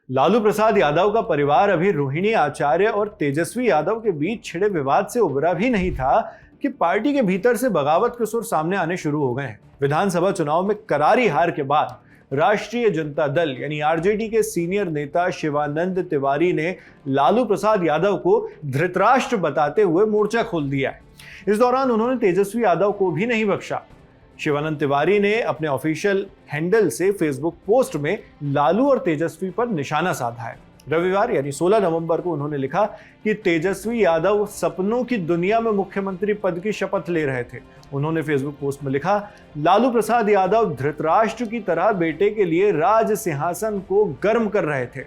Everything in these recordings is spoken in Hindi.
लालू प्रसाद यादव का परिवार अभी रोहिणी आचार्य और तेजस्वी यादव के बीच छिड़े विवाद से उबरा भी नहीं था कि पार्टी के भीतर से बगावत के सुर सामने आने शुरू हो गए हैं। विधानसभा चुनाव में करारी हार के बाद राष्ट्रीय जनता दल यानी आरजेडी के सीनियर नेता शिवानंद तिवारी ने लालू प्रसाद यादव को धृतराष्ट्र बताते हुए मोर्चा खोल दिया है। इस दौरान उन्होंने तेजस्वी यादव को भी नहीं बख्शा। शिवानंद तिवारी ने अपने ऑफिशियल हैंडल से फेसबुक पोस्ट में लालू और तेजस्वी पर निशाना साधा है। रविवार यानी 16 नवंबर को उन्होंने लिखा कि तेजस्वी यादव सपनों की दुनिया में मुख्यमंत्री पद की शपथ ले रहे थे। उन्होंने फेसबुक पोस्ट में लिखा, लालू प्रसाद यादव धृतराष्ट्र की तरह बेटे के लिए राज सिंहासन को गर्म कर रहे थे।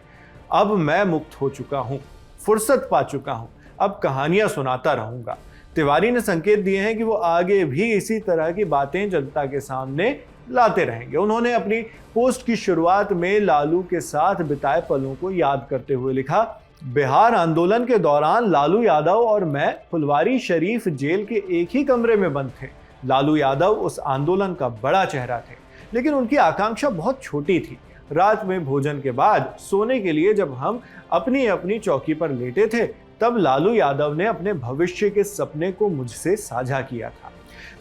अब मैं मुक्त हो चुका हूं, फुर्सत पा चुका हूं, अब कहानियां सुनाता रहूंगा। तिवारी ने संकेत दिए हैं कि वो आगे भी इसी तरह की बातें जनता के सामने लाते रहेंगे। उन्होंने अपनी पोस्ट की शुरुआत में लालू के साथ बिताए पलों को याद करते हुए लिखा, बिहार आंदोलन के दौरान लालू यादव और मैं फुलवारी शरीफ जेल के एक ही कमरे में बंद थे। लालू यादव उस आंदोलन का बड़ा चेहरा थे, लेकिन उनकी आकांक्षा बहुत छोटी थी। रात में भोजन के बाद सोने के लिए जब हम अपनी अपनी चौकी पर लेटे थे, तब लालू यादव ने अपने भविष्य के सपने को मुझसे साझा किया था।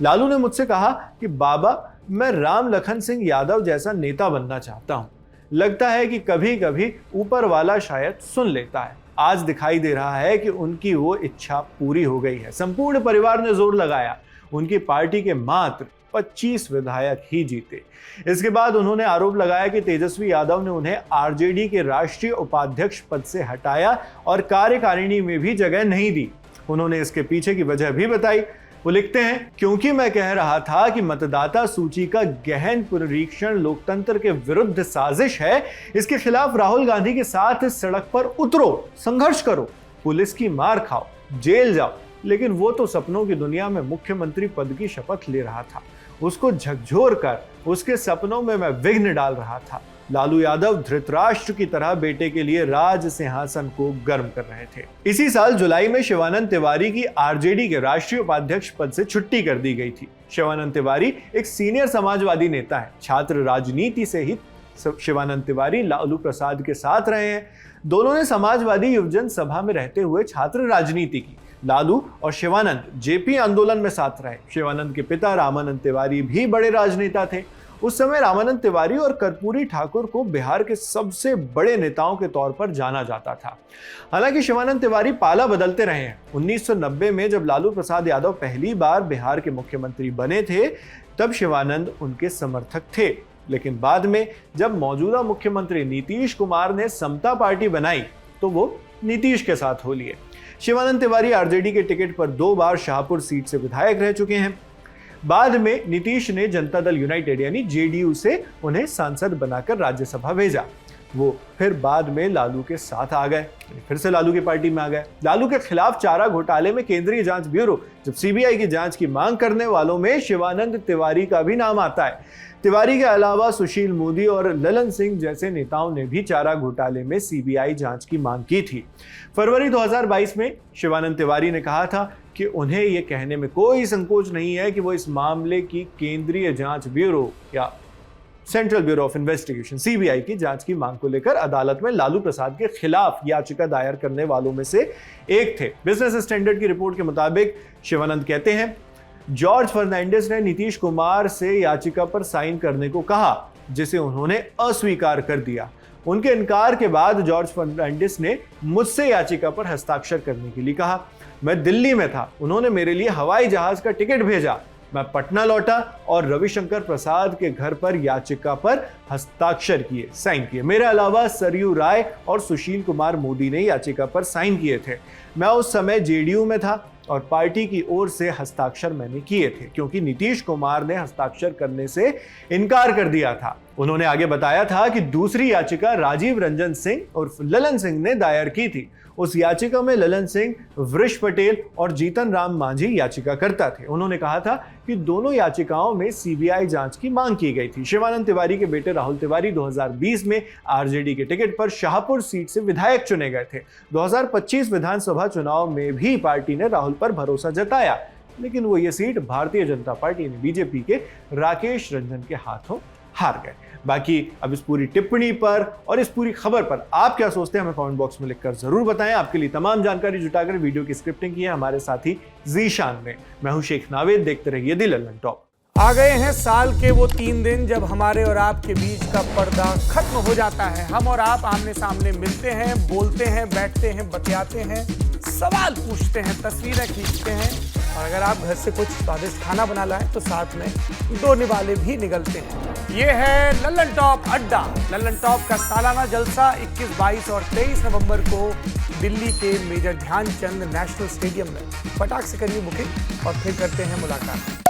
लालू ने मुझसे कहा कि बाबा, मैं राम लखन सिंह यादव जैसा नेता बनना चाहता हूं। लगता है कि कभी कभी ऊपर वाला शायद सुन लेता है। आज दिखाई दे रहा है कि उनकी वो इच्छा पूरी हो गई है। संपूर्ण परिवार ने जोर लगाया। उनकी पार्टी के मात्र 25 विधायक ही जीते। इसके बाद उन्होंने आरोप लगाया कि तेजस्वी यादव ने उन्हें आरजेडी के राष्ट्रीय उपाध्यक्ष पद से हटाया और कार्यकारिणी में भी जगह नहीं दी। उन्होंने इसके पीछे की वजह भी बताई। वो लिखते हैं, क्योंकि मैं कह रहा था कि मतदाता सूची का गहन पुनरीक्षण लोकतंत्र के विरुद्ध साजिश है। इसके खिलाफ राहुल गांधी के साथ सड़क पर उतरो, संघर्ष करो, पुलिस की मार खाओ, जेल जाओ। लेकिन वो तो सपनों की दुनिया में मुख्यमंत्री पद की शपथ ले रहा था। उसको झकझोर कर उसके सपनों में मैं विघ्न डाल रहा था। लालू यादव धृतराष्ट्र की तरह बेटे के लिए राज सिंहासन को गर्म कर रहे थे। इसी साल जुलाई में शिवानंद तिवारी की आरजेडी के राष्ट्रीय उपाध्यक्ष पद से छुट्टी कर दी गई थी। शिवानंद तिवारी एक सीनियर समाजवादी नेता है। छात्र राजनीति से ही शिवानंद तिवारी लालू प्रसाद के साथ रहे हैं। दोनों ने समाजवादी युवजन सभा में रहते हुए छात्र राजनीति की। लालू और शिवानंद जेपी आंदोलन में साथ रहे। शिवानंद के पिता रामानंद तिवारी भी बड़े राजनेता थे। उस समय रामानंद तिवारी और कर्पूरी ठाकुर को बिहार के सबसे बड़े नेताओं के तौर पर जाना जाता था। हालांकि शिवानंद तिवारी पाला बदलते रहे हैं। 1990 में जब लालू प्रसाद यादव पहली बार बिहार के मुख्यमंत्री बने थे, तब शिवानंद उनके समर्थक थे। लेकिन बाद में जब मौजूदा मुख्यमंत्री नीतीश कुमार ने समता पार्टी बनाई, तो वो नीतीश के साथ हो लिए। शिवानंद तिवारी आरजेडी के टिकट पर 2 बार शाहपुर सीट से विधायक रह चुके हैं। बाद में नीतीश ने जनता दल यूनाइटेड यानी जेडीयू से उन्हें सांसद बनाकर राज्यसभा भेजा। वो फिर बाद में लालू के साथ आ गए, फिर से लालू की पार्टी में आ गए। लालू के खिलाफ चारा घोटाले में केंद्रीय जांच ब्यूरो जब सीबीआई की जांच की मांग करने वालों में शिवानंद तिवारी का भी नाम आता है। तिवारी के अलावा सुशील मोदी और ललन सिंह जैसे नेताओं ने भी चारा घोटाले में सीबीआई जांच की मांग की थी। फरवरी 2022 में शिवानंद तिवारी ने कहा था कि उन्हें यह कहने में कोई संकोच नहीं है कि वो इस मामले की केंद्रीय जांच ब्यूरो या central bureau of investigation CBI की जांच की मांग को लेकर अदालत में लालू प्रसाद के खिलाफ याचिका दायर करने वालों में से एक थे। बिजनेस स्टैंडर्ड की रिपोर्ट के मुताबिक शिवानंद कहते हैं, जॉर्ज फर्नांडिस ने नीतीश कुमार से याचिका पर साइन करने को कहा, जिसे उन्होंने अस्वीकार कर दिया। उनके इनकार के बाद जॉर्ज फर्नांडिस ने मुझसे याचिका पर हस्ताक्षर करने के लिए कहा। मैं दिल्ली में था, उन्होंने मेरे लिए हवाई जहाज का टिकट भेजा। मैं पटना लौटा और रविशंकर प्रसाद के घर पर याचिका पर हस्ताक्षर किए, साइन किए। मेरे अलावा सरयू राय और सुशील कुमार मोदी ने याचिका पर साइन किए थे। मैं उस समय जेडीयू में था और पार्टी की ओर से हस्ताक्षर मैंने किए थे, क्योंकि नीतीश कुमार ने हस्ताक्षर करने से इनकार कर दिया था। उन्होंने आगे बताया था कि दूसरी याचिका राजीव रंजन सिंह और ललन सिंह ने दायर की थी। उस याचिका में ललन सिंह, वृष पटेल और जीतन राम मांझी याचिकाकर्ता थे। उन्होंने कहा था कि दोनों याचिकाओं में सीबीआई जांच की मांग की गई थी। शिवानंद तिवारी के बेटे राहुल तिवारी 2020 में आरजेडी के टिकट पर शाहपुर सीट से विधायक चुने गए थे। 2025 विधानसभा चुनाव में भी पार्टी ने राहुल पर भरोसा जताया, लेकिन वो ये सीट भारतीय जनता पार्टी ने बीजेपी के राकेश रंजन के हाथों हार गए। बाकी अब इस पूरी टिप्पणी पर और इस पूरी खबर पर आप क्या सोचते हैं, हमें कमेंट बॉक्स में लिखकर जरूर बताएं। आपके लिए तमाम जानकारी जुटाकर वीडियो की स्क्रिप्टिंग की है हमारे साथी जीशान ने। मैं हूं शेख नावेद, देखते रहिए दी लल्लन टॉप। आ गए हैं साल के वो 3 दिन जब हमारे और आपके बीच का पर्दा खत्म हो जाता है। हम और आप आमने सामने मिलते हैं, बोलते हैं, बैठते हैं, बतियाते हैं, सवाल पूछते हैं, तस्वीरें खींचते हैं और अगर आप घर से कुछ स्वादिष्ट खाना बना लाएं तो साथ में 2 निवाले भी निगलते हैं। ये है लल्लन टॉप अड्डा। लल्लन टॉप का सालाना जलसा 21, 22 और 23 नवंबर को दिल्ली के मेजर ध्यानचंद नेशनल स्टेडियम में। फटाक से करिए बुकिंग और फिर करते हैं मुलाकात।